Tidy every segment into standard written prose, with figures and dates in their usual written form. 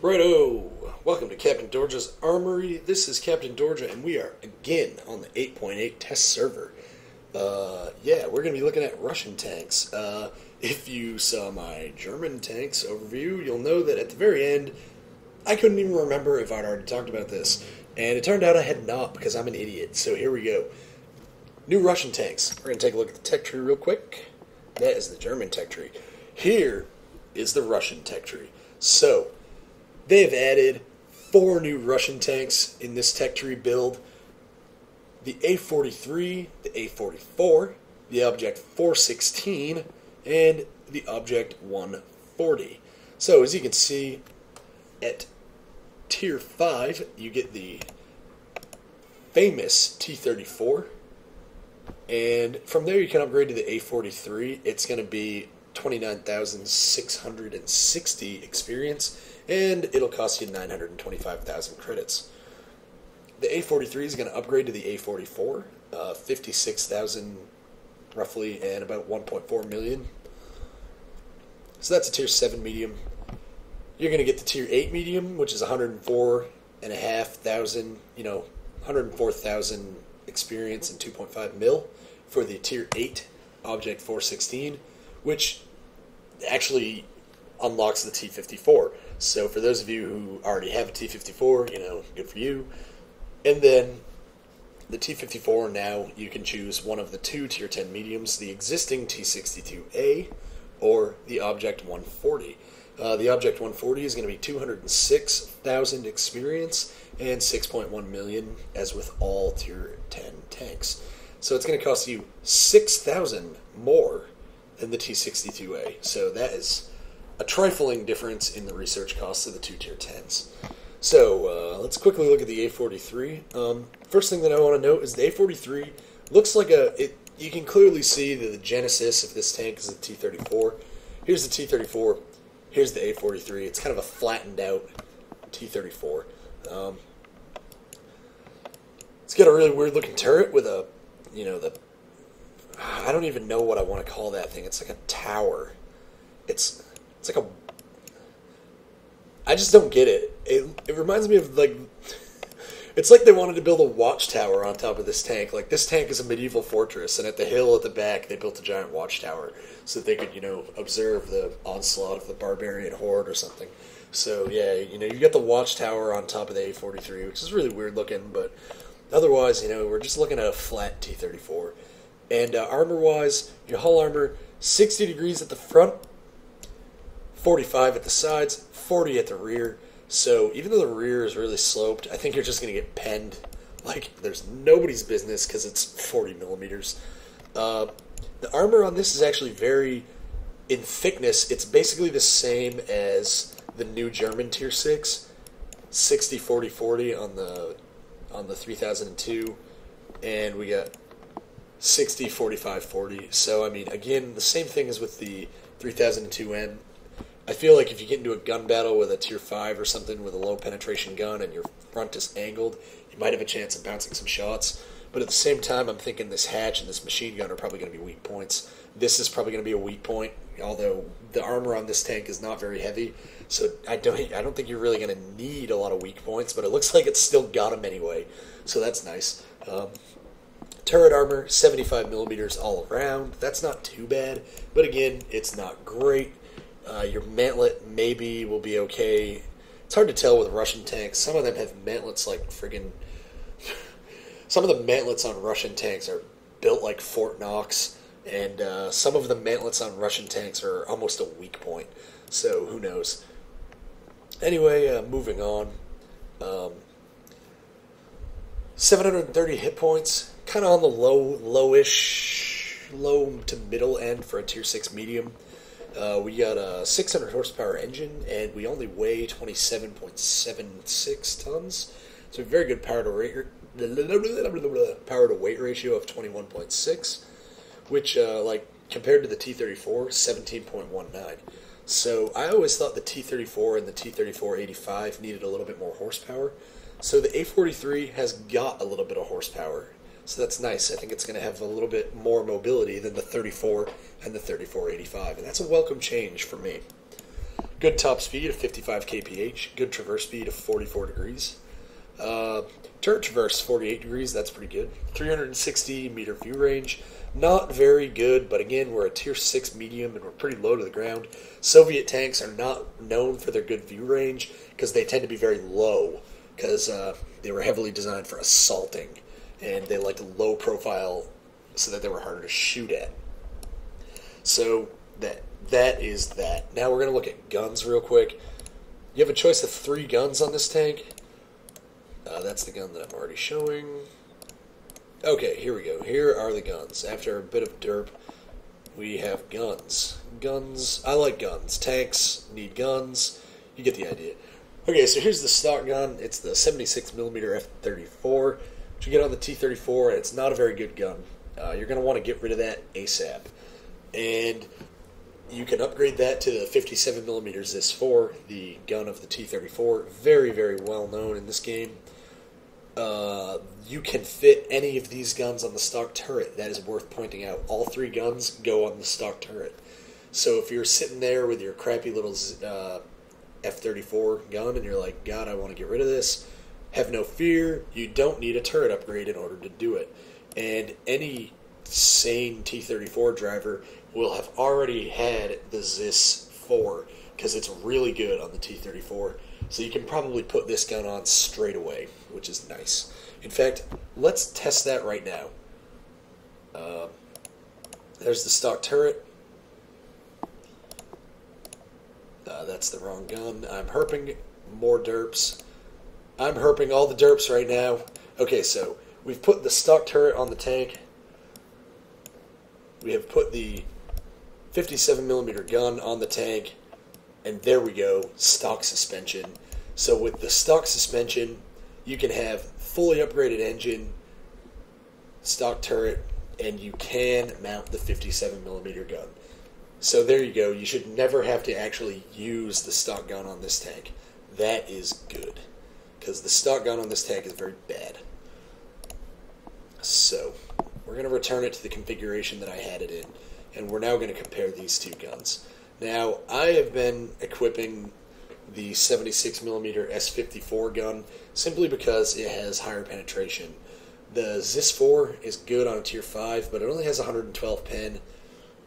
Righto! Welcome to Captain Dorja's Armory. This is Captain Dorja, and we are again on the 8.8 test server. Yeah, we're going to be looking at Russian tanks. If you saw my German tanks overview, you'll know that at the very end, I couldn't even remember if I'd already talked about this. And it turned out I had not, because I'm an idiot. So here we go. New Russian tanks. We're going to take a look at the tech tree real quick. That is the German tech tree. Here is the Russian tech tree. So, they have added 4 new Russian tanks in this tech tree build. The A43, the A44, the Obect 416, and the Obect 140. So as you can see, at Tier 5, you get the famous T34. And from there you can upgrade to the A43. It's going to be 29,660 experience, and it'll cost you 925,000 credits. The A43 is going to upgrade to the A44, 56,000 roughly, and about 1.4 million. So that's a Tier 7 medium. You're going to get the Tier 8 medium, which is 104,500, 104,000 experience and 2.5 mil for the Tier 8 Obect 416, which actually unlocks the T54. So for those of you who already have a T54, good for you. And then the T54, now you can choose one of the 2 Tier 10 mediums, the existing T62A or the Obect 140. The Obect 140 is going to be 206,000 experience and 6.1 million, as with all Tier 10 tanks. So it's going to cost you 6,000 more than the T62A. So that is a trifling difference in the research costs of the 2 Tier 10s. So let's quickly look at the A43. First thing that I want to note is the A43 looks like you can clearly see that the genesis of this tank is the T34. Here's the T34. Here's the A43. It's kind of a flattened out T34. It's got a really weird looking turret with a, I don't even know what I want to call that thing. It's like a tower. It's like a... I just don't get it. It reminds me of, it's like they wanted to build a watchtower on top of this tank. Like, this tank is a medieval fortress, and at the hill at the back, they built a giant watchtower so that they could, observe the onslaught of the barbarian horde or something. So, yeah, you got the watchtower on top of the A43, which is really weird looking, but otherwise, we're just looking at a flat T34. And armor-wise, your hull armor, 60 degrees at the front, 45 at the sides, 40 at the rear. So even though the rear is really sloped, I think you're just going to get penned like there's nobody's business because it's 40 millimeters. The armor on this is actually very, in thickness, it's basically the same as the new German Tier 6, 60-40-40 on the 3002, and we got 60-45-40. So, I mean, again, the same thing as with the 3002N. I feel like if you get into a gun battle with a Tier 5 or something with a low penetration gun and your front is angled, you might have a chance of bouncing some shots. But at the same time, I'm thinking this hatch and this machine gun are probably going to be weak points. This is probably going to be a weak point, although the armor on this tank is not very heavy. So I don't think you're really going to need a lot of weak points, but it looks like it's still got them anyway. So that's nice. Turret armor, 75 millimeters all around. That's not too bad, but again, it's not great. Your mantlet maybe will be okay. It's hard to tell with Russian tanks. Some of them have mantlets like friggin'... Some of the mantlets on Russian tanks are built like Fort Knox, and some of the mantlets on Russian tanks are almost a weak point. So, who knows? Anyway, moving on. 730 hit points. Kind of on the low to middle end for a Tier 6 medium. We got a 600 horsepower engine, and we only weigh 27.76 tons. So a very good power to weight ratio of 21.6, which, compared to the T34, 17.19. So I always thought the T34 and the T34-85 needed a little bit more horsepower. So the A43 has got a little bit of horsepower. So that's nice. I think it's going to have a little bit more mobility than the 34 and the 34-85, and that's a welcome change for me. Good top speed of 55 kph. Good traverse speed of 44 degrees. Turret traverse 48 degrees. That's pretty good. 360 meter view range. Not very good, but again, we're a tier 6 medium and we're pretty low to the ground. Soviet tanks are not known for their good view range because they tend to be very low because they were heavily designed for assaulting and they liked low profile so that they were harder to shoot at. So that is that. Now we're going to look at guns real quick. You have a choice of 3 guns on this tank. That's the gun that I'm already showing. Okay, here we go. Here are the guns. After a bit of derp, we have guns. Guns. I like guns. Tanks need guns. You get the idea. Okay, so here's the stock gun. It's the 76mm F34, which you get on the T34, and it's not a very good gun. You're going to want to get rid of that ASAP. And you can upgrade that to the 57mm ZIS-4, the gun of the T34. Very, very well known in this game. You can fit any of these guns on the stock turret. That is worth pointing out. All 3 guns go on the stock turret. So if you're sitting there with your crappy little F34 gun and you're like, God, I want to get rid of this, have no fear. You don't need a turret upgrade in order to do it. And any sane T34 driver will have already had the ZIS-4 because it's really good on the T34. So you can probably put this gun on straight away, which is nice. In fact, let's test that right now. There's the stock turret. That's the wrong gun. I'm herping more derps. I'm herping all the derps right now. Okay, so we've put the stock turret on the tank. We have put the 57mm gun on the tank. And there we go, stock suspension. So with the stock suspension, you can have fully upgraded engine, stock turret, and you can mount the 57mm gun. So there you go. You should never have to actually use the stock gun on this tank. That is good, because the stock gun on this tank is very bad. So we're going to return it to the configuration that I had it in, and we're now going to compare these 2 guns. Now, I have been equipping the 76mm S54 gun simply because it has higher penetration. The ZIS-4 is good on a tier 5, but it only has 112 pen,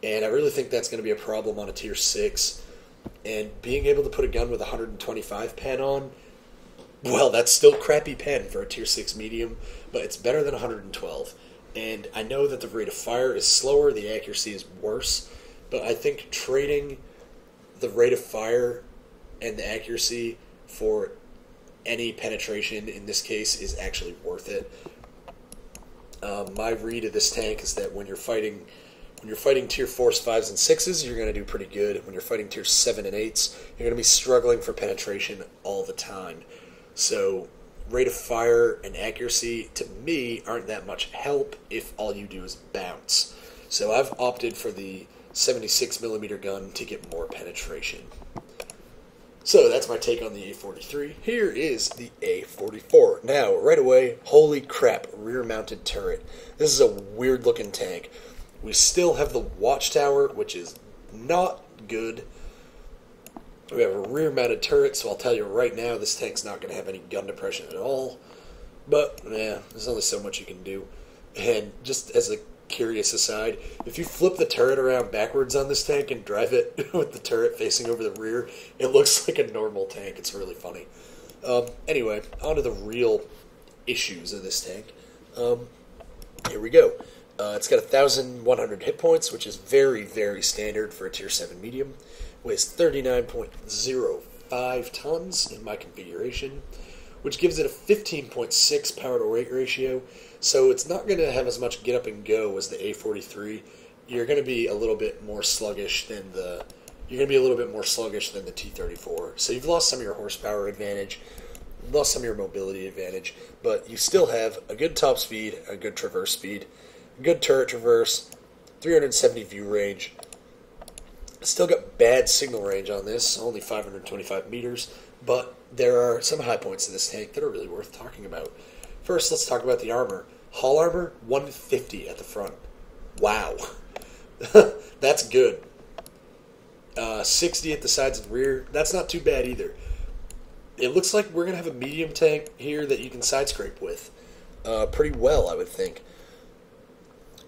and I really think that's going to be a problem on a tier 6. And being able to put a gun with 125 pen on, well, that's still crappy pen for a tier 6 medium, but it's better than 112. And I know that the rate of fire is slower, the accuracy is worse, but I think trading the rate of fire and the accuracy for any penetration in this case is actually worth it. My read of this tank is that when you're fighting tier 4s, 5s, and 6s, you're going to do pretty good. When you're fighting tier 7 and 8s, you're going to be struggling for penetration all the time. So rate of fire and accuracy, to me, aren't that much help if all you do is bounce. So I've opted for the 76mm gun to get more penetration. So that's my take on the A43. Here is the A44. Now, right away, holy crap, rear-mounted turret. This is a weird-looking tank. We still have the watchtower, which is not good. We have a rear-mounted turret, so I'll tell you right now, this tank's not going to have any gun depression at all. But, yeah, there's only so much you can do. And just as a curious aside, if you flip the turret around backwards on this tank and drive it with the turret facing over the rear, it looks like a normal tank. It's really funny. Anyway, on to the real issues of this tank. Here we go. It's got 1,100 hit points, which is very, very standard for a tier 7 medium. Weighs 39.05 tons in my configuration, which gives it a 15.6 power to weight ratio. So it's not going to have as much get up and go as the A43. You're going to be a little bit more sluggish than the T34. So you've lost some of your horsepower advantage, lost some of your mobility advantage, but you still have a good top speed, a good traverse speed, good turret traverse, 370 view range. Still got bad signal range on this, only 525 meters, but there are some high points in this tank that are really worth talking about. First, let's talk about the armor. Hull armor, 150 at the front. Wow. That's good. 60 at the sides and rear. That's not too bad either. It looks like we're going to have a medium tank here that you can side scrape with. Pretty well, I would think.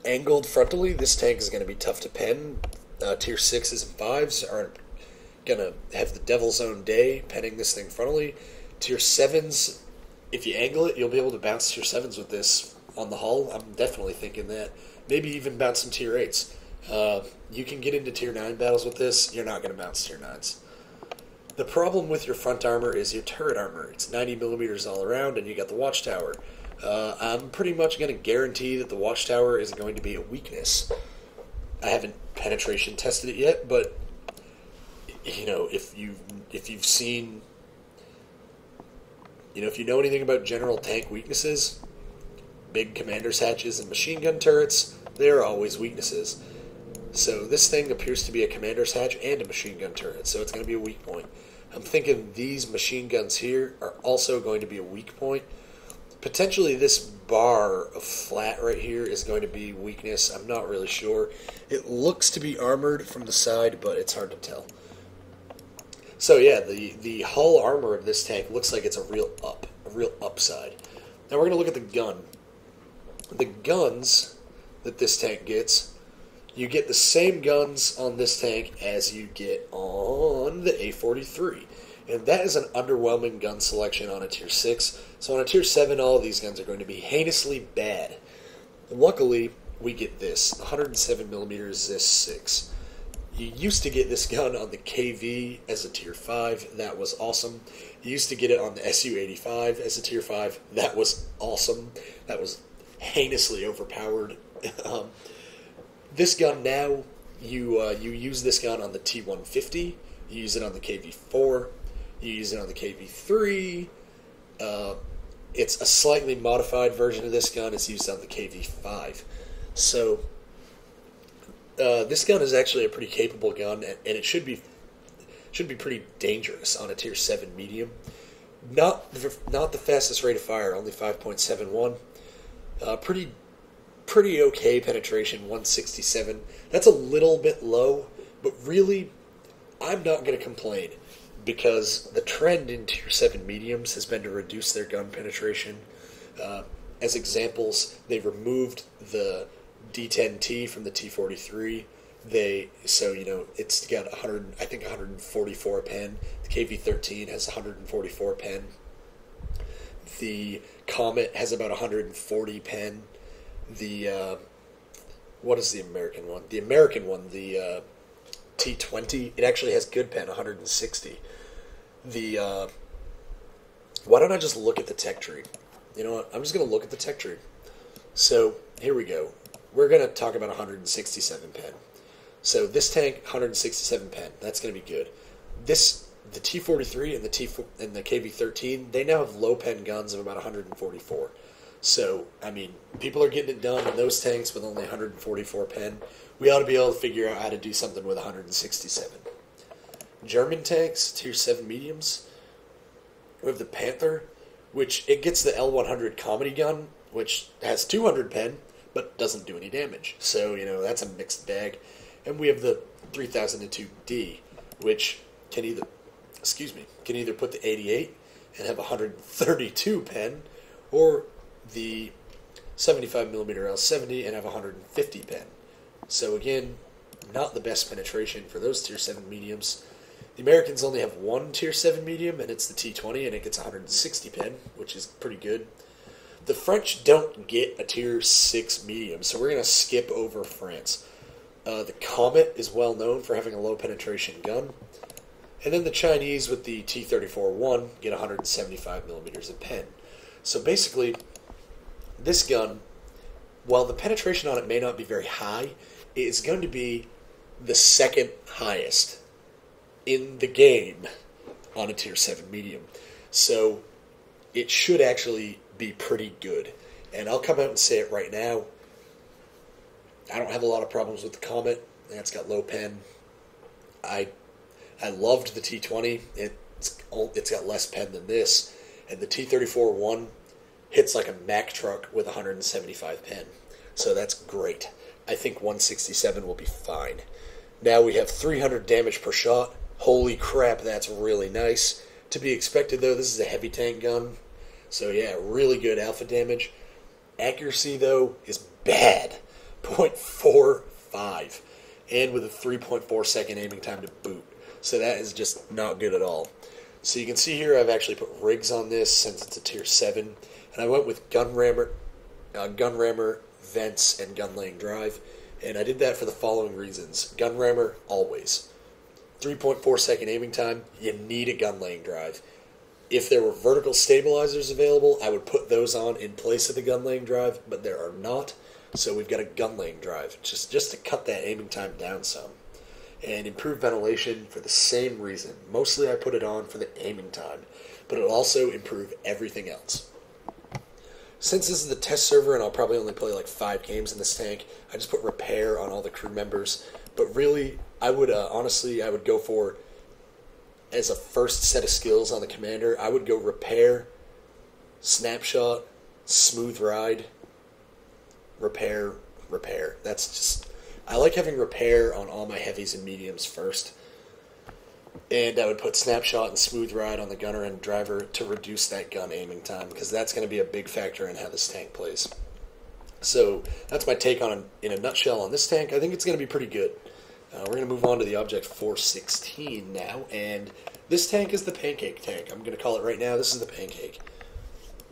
Angled frontally, this tank is going to be tough to pen. Tier 6s and 5s are going to have the devil's own day penning this thing frontally. Tier 7s, if you angle it, you'll be able to bounce Tier 7s with this on the hull. I'm definitely thinking that. Maybe even bounce some Tier 8s. You can get into Tier 9 battles with this. You're not going to bounce Tier 9s. The problem with your front armor is your turret armor. It's 90 millimeters all around, and you got the watchtower. I'm pretty much going to guarantee that the watchtower is going to be a weakness. I haven't penetration tested it yet, but if you've seen, if you know anything about general tank weaknesses, big commander's hatches and machine gun turrets, they are always weaknesses. So this thing appears to be a commander's hatch and a machine gun turret, so it's going to be a weak point. I'm thinking these machine guns here are also going to be a weak point. Potentially this bar of flat right here is going to be weakness. I'm not really sure. It looks to be armored from the side, but it's hard to tell. So yeah, the hull armor of this tank looks like it's a real upside. Now we're going to look at the gun. The guns that this tank gets, you get the same guns on this tank as you get on the A43. And that is an underwhelming gun selection on a Tier 6. So on a Tier 7, all of these guns are going to be heinously bad. Luckily, we get this, 107mm ZIS 6. You used to get this gun on the KV as a Tier 5. That was awesome. You used to get it on the SU-85 as a Tier 5. That was awesome. That was heinously overpowered. This gun now, you use this gun on the T150. You use it on the KV4. You use it on the KV3. It's a slightly modified version of this gun. It's used on the KV5. So this gun is actually a pretty capable gun, and it should be pretty dangerous on a Tier 7 medium. Not the fastest rate of fire, only 5.71. Pretty okay penetration, 167. That's a little bit low, but really, I'm not going to complain, because the trend in Tier 7 mediums has been to reduce their gun penetration. As examples, they removed the D10T from the T43. It's got 144 pen. The KV13 has 144 pen. The Comet has about 140 pen. What is the American one? The American one, the T20, it actually has good pen, 160. Why don't I just look at the tech tree? You know what? I'm just going to look at the tech tree. So, here we go. We're going to talk about 167 pen. So, this tank, 167 pen. That's going to be good. The T43 and the KV13, they now have low pen guns of about 144. So, I mean, people are getting it done in those tanks with only 144 pen. We ought to be able to figure out how to do something with 167. German tanks, Tier 7 mediums. We have the Panther, which it gets the L100 comedy gun, which has 200 pen, but doesn't do any damage. So, that's a mixed bag. And we have the 3002D, which can either put the 88 and have 132 pen, or the 75mm L70 and have 150 pen. So again, not the best penetration for those Tier 7 mediums. The Americans only have one Tier 7 medium, and it's the T20, and it gets 160 pen, which is pretty good. The French don't get a Tier 6 medium, so we're going to skip over France. The Comet is well known for having a low penetration gun. And then the Chinese with the T34-1 get 175mm of pen. So basically, this gun, while the penetration on it may not be very high, it is going to be the second highest in the game on a Tier 7 medium. So it should actually be pretty good. And I'll come out and say it right now. I don't have a lot of problems with the Comet. It's got low pen. I loved the T20. It's got less pen than this. And the T34-1 hits like a Mack truck with 175 pen. So that's great. I think 167 will be fine. Now we have 300 damage per shot. Holy crap, that's really nice. To be expected, though, this is a heavy tank gun. So yeah, really good alpha damage. Accuracy, though, is bad. 0.45. And with a 3.4 second aiming time to boot. So that is just not good at all. So you can see here I've actually put rigs on this since it's a tier 7. And I went with gun rammer, vents, and gun laying drive. And I did that for the following reasons. Gun rammer, always. 3.4 second aiming time, you need a gun laying drive. If there were vertical stabilizers available, I would put those on in place of the gun laying drive, but there are not. So we've got a gun laying drive, just to cut that aiming time down some. And improve ventilation for the same reason. Mostly I put it on for the aiming time, but it'll also improve everything else. Since this is the test server and I'll probably only play like 5 games in this tank, I just put repair on all the crew members. But really, I would honestly, I would go for, as a first set of skills on the commander, I would go repair, snapshot, smooth ride, repair. That's just, I like having repair on all my heavies and mediums first. And I would put snapshot and smooth ride on the gunner and driver to reduce that gun aiming time, because that's going to be a big factor in how this tank plays. So that's my take on, in a nutshell, on this tank. I think it's going to be pretty good. We're going to move on to the Obect 416 now, and this tank is the pancake tank. I'm going to call it right now. This is the pancake.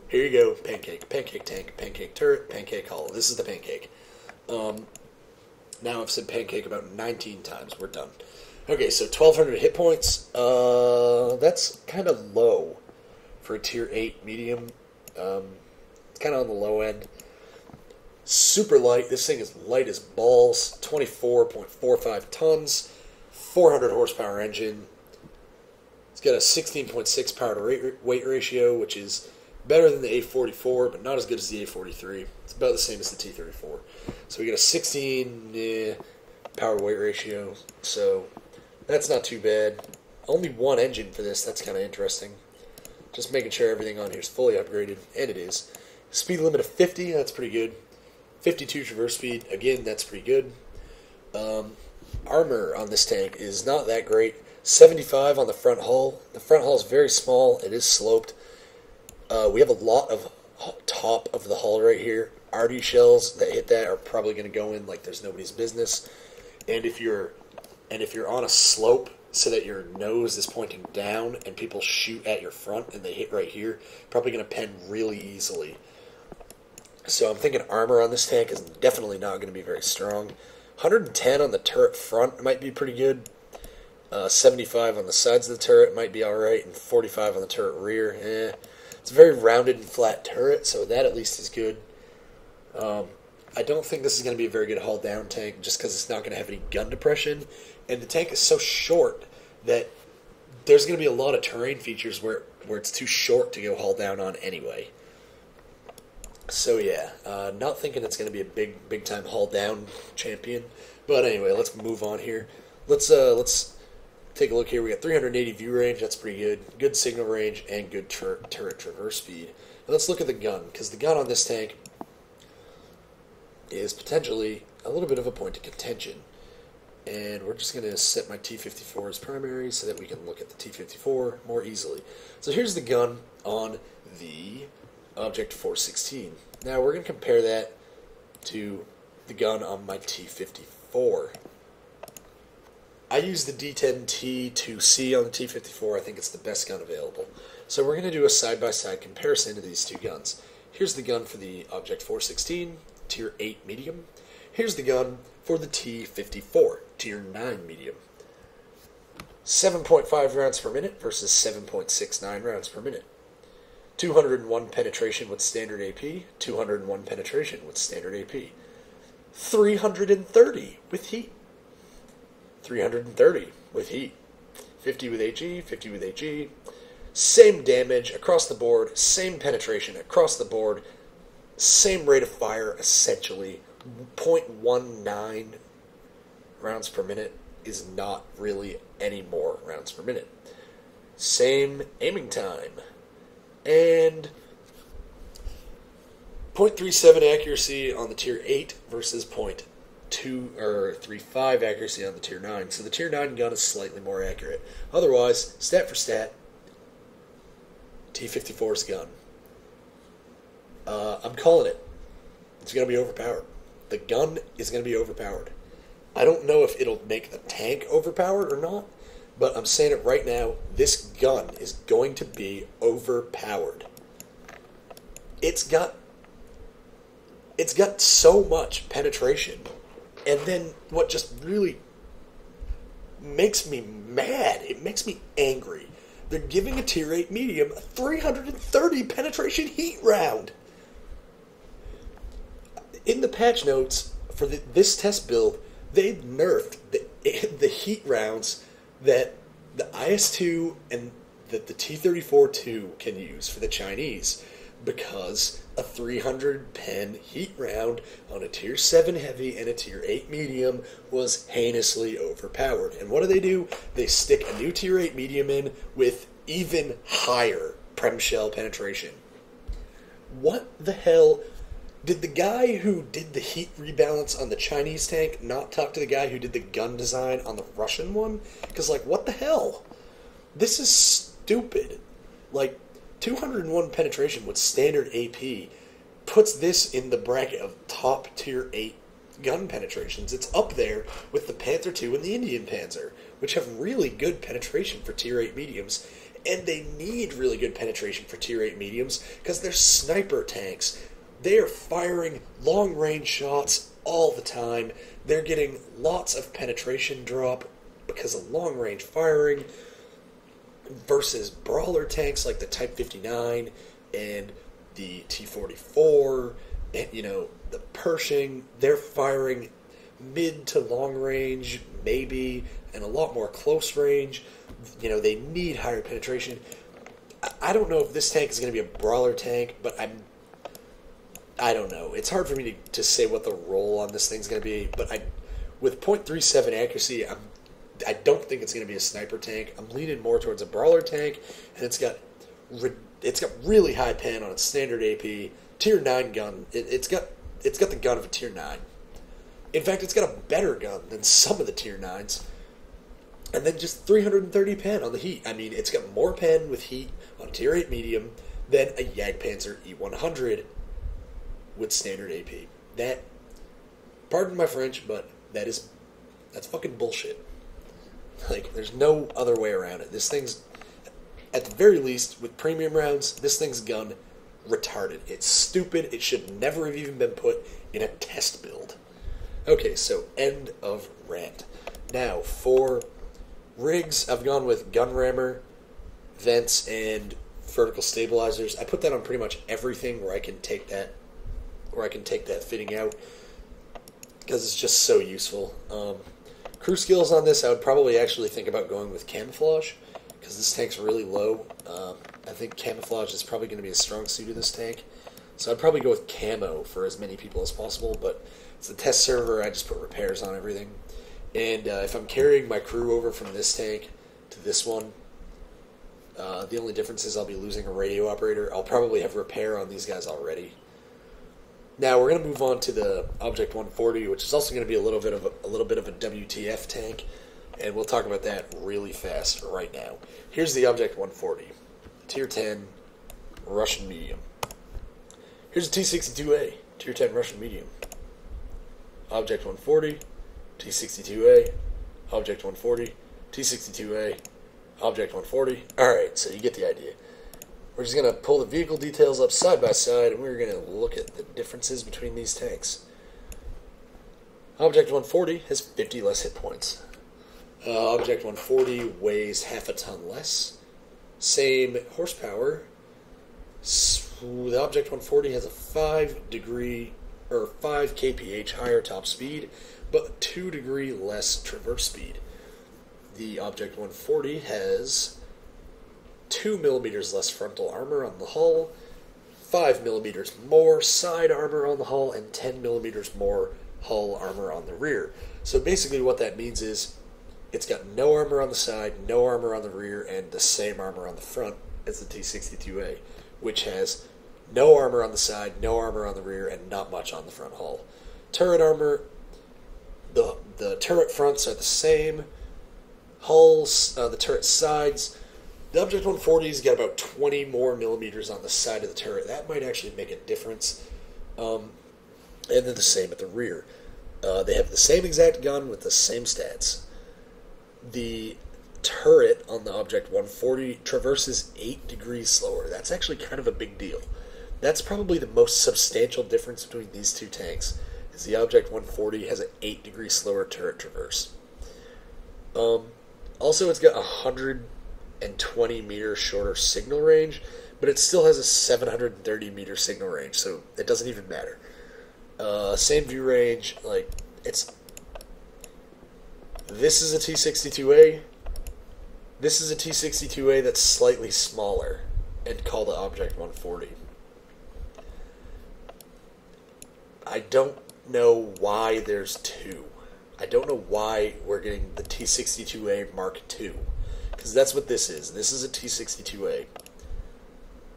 Here you go, pancake tank, pancake turret, pancake hull. This is the pancake. Now I've said pancake about 19 times. We're done. Okay, so 1,200 hit points. That's kind of low for a tier 8 medium. It's kind of on the low end. Super light. This thing is light as balls. 24.45 tons. 400 horsepower engine. It's got a 16.6 power to weight ratio, which is better than the A44, but not as good as the A43. It's about the same as the T34. So we got a 16 power to weight ratio. So that's not too bad. Only one engine for this. That's kind of interesting. Just making sure everything on here is fully upgraded, and it is. Speed limit of 50. That's pretty good. 52 traverse speed. Again, that's pretty good. Armor on this tank is not that great. 75 on the front hull. The front hull is very small. It is sloped. We have a lot of top of the hull right here. RD shells that hit that are probably going to go in like there's nobody's business. And if you're on a slope so that your nose is pointing down and people shoot at your front and they hit right here, probably going to pen really easily. So I'm thinking armor on this tank is definitely not going to be very strong. 110 on the turret front might be pretty good. 75 on the sides of the turret might be alright, and 45 on the turret rear. It's a very rounded and flat turret, so that at least is good. I don't think this is going to be a very good hull down tank, just because it's not going to have any gun depression. And the tank is so short that there's going to be a lot of terrain features where it's too short to go hull down on anyway. So yeah, not thinking it's going to be a big time hull down champion. But anyway, let's move on here. Let's take a look here. We got 380 view range. That's pretty good. Good signal range and good turret traverse speed. Now let's look at the gun, because the gun on this tank is potentially a little bit of a point of contention. And we're just going to set my T54 as primary so that we can look at the T54 more easily. So here's the gun on the Obect 416. Now we're going to compare that to the gun on my T54. I use the D10T2C on the T54. I think it's the best gun available. So we're going to do a side-by-side comparison of these two guns. Here's the gun for the Obect 416, Tier 8 medium. Here's the gun for the T54, Tier 9 medium. 7.5 rounds per minute versus 7.69 rounds per minute. 201 penetration with standard AP, 201 penetration with standard AP. 330 with heat. 330 with heat. 50 with HE, 50 with HE. Same damage across the board, same penetration across the board, same rate of fire essentially. 0.19 rounds per minute is not really any more rounds per minute. Same aiming time. And 0.37 accuracy on the Tier 8 versus 0.2 3.5 accuracy on the Tier 9, so the Tier 9 gun is slightly more accurate. Otherwise, stat for stat, T-54's gun. I'm calling it. It's going to be overpowered. The gun is going to be overpowered. I don't know if it'll make the tank overpowered or not, but I'm saying it right now, this gun is going to be overpowered. It's got so much penetration. And then what just really makes me mad, it makes me angry, they're giving a Tier 8 medium a 330 penetration heat round. In the patch notes for this test build, they've nerfed the heat rounds that the IS-2 and that the T-34-2 can use for the Chinese, because a 300 pen heat round on a Tier 7 heavy and a Tier 8 medium was heinously overpowered. And what do? They stick a new Tier 8 medium in with even higher Prem Shell penetration. What the hell? Did the guy who did the heat rebalance on the Chinese tank not talk to the guy who did the gun design on the Russian one? Because, like, what the hell? This is stupid. Like, 201 penetration with standard AP puts this in the bracket of top Tier 8 gun penetrations. It's up there with the Panther II and the Indian Panzer, which have really good penetration for Tier 8 mediums. And they need really good penetration for Tier 8 mediums because they're sniper tanks. They are firing long-range shots all the time. They're getting lots of penetration drop because of long-range firing versus brawler tanks like the Type 59 and the T-44 and, the Pershing. They're firing mid to long range, maybe, and a lot more close range. They need higher penetration. I don't know if this tank is going to be a brawler tank, but I don't know. It's hard for me to say what the role on this thing's going to be, but with .37 accuracy, I don't think it's going to be a sniper tank. I'm leaning more towards a brawler tank, and it's got really high pen on its standard AP, Tier 9 gun. It's got the gun of a Tier 9. In fact, it's got a better gun than some of the Tier 9s. And then just 330 pen on the heat. I mean, it's got more pen with heat on Tier 8 medium than a Jagdpanzer E100 with standard AP. That, pardon my French, but that's fucking bullshit. Like, there's no other way around it. This thing's, at the very least, with premium rounds, this thing's gun retarded. It's stupid. It should never have even been put in a test build. Okay, so end of rant. Now, for rigs, I've gone with gun rammer, vents, and vertical stabilizers. I put that on pretty much everything where I can take that fitting out, because it's just so useful. Crew skills on this, I would probably actually think about going with camouflage, because this tank's really low. I think camouflage is probably going to be a strong suit of this tank, so I'd probably go with camo for as many people as possible, but it's the test server, I just put repairs on everything. And if I'm carrying my crew over from this tank to this one, the only difference is I'll be losing a radio operator. I'll probably have repair on these guys already. Now we're going to move on to the Obect 140, which is also going to be a little bit of a WTF tank, and we'll talk about that really fast right now. Here's the Obect 140, Tier 10 Russian medium. Here's a T62A, Tier 10 Russian medium. Obect 140, T62A, Obect 140, T62A, Obect 140. Alright, so you get the idea. We're just going to pull the vehicle details up side by side, and we're going to look at the differences between these tanks. Obect 140 has 50 less hit points. Obect 140 weighs half a ton less. Same horsepower. The Obect 140 has a 5 kph higher top speed, but 2 degree less traverse speed. The Obect 140 has 2 millimeters less frontal armor on the hull, 5 millimeters more side armor on the hull, and 10 millimeters more hull armor on the rear. So basically what that means is it's got no armor on the side, no armor on the rear, and the same armor on the front as the T62A, which has no armor on the side, no armor on the rear, and not much on the front hull. Turret armor, The turret fronts are the same. Hulls, the turret sides. The Object 140's got about 20 more millimeters on the side of the turret. That might actually make a difference. And they're the same at the rear. They have the same exact gun with the same stats. The turret on the Object 140 traverses 8 degrees slower. That's actually kind of a big deal. That's probably the most substantial difference between these two tanks, is the Object 140 has an 8 degree slower turret traverse. Also, it's got 120 meter shorter signal range, but it still has a 730 meter signal range, so it doesn't even matter. Same view range, like, this is a T62A. This is a T62A that's slightly smaller and called the Object 140. I don't know why there's two. I don't know why we're getting the T62A Mark II. Because that's what this is. This is a T62A.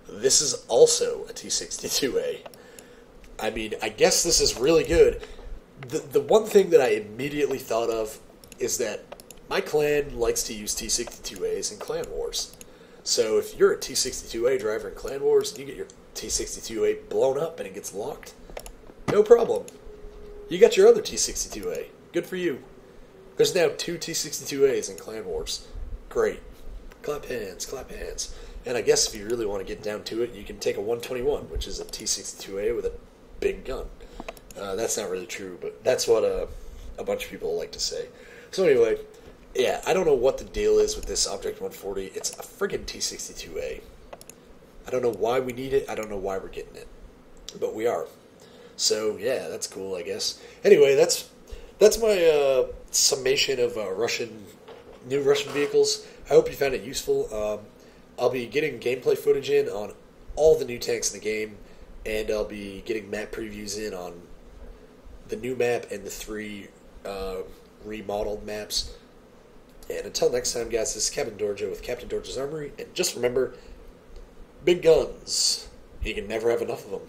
This is also a T62A. I mean, I guess this is really good. The one thing that I immediately thought of is that my clan likes to use T62As in Clan Wars. So if you're a T62A driver in Clan Wars and you get your T62A blown up and it gets locked, no problem. You got your other T62A. Good for you. There's now 2 T62As in Clan Wars. Great. Clap hands, clap hands. And I guess if you really want to get down to it, you can take a 121, which is a T62A with a big gun. That's not really true, but that's what a bunch of people like to say. So anyway, yeah, I don't know what the deal is with this Object 140. It's a friggin' T62A. I don't know why we need it. I don't know why we're getting it. But we are. So, yeah, that's cool, I guess. Anyway, that's my summation of new Russian vehicles. I hope you found it useful. I'll be getting gameplay footage in on all the new tanks in the game, and I'll be getting map previews in on the new map and the 3 remodeled maps. And until next time, guys, this is Captain Dorjo with Captain Dorjo's Armory, and just remember, big guns. You can never have enough of them.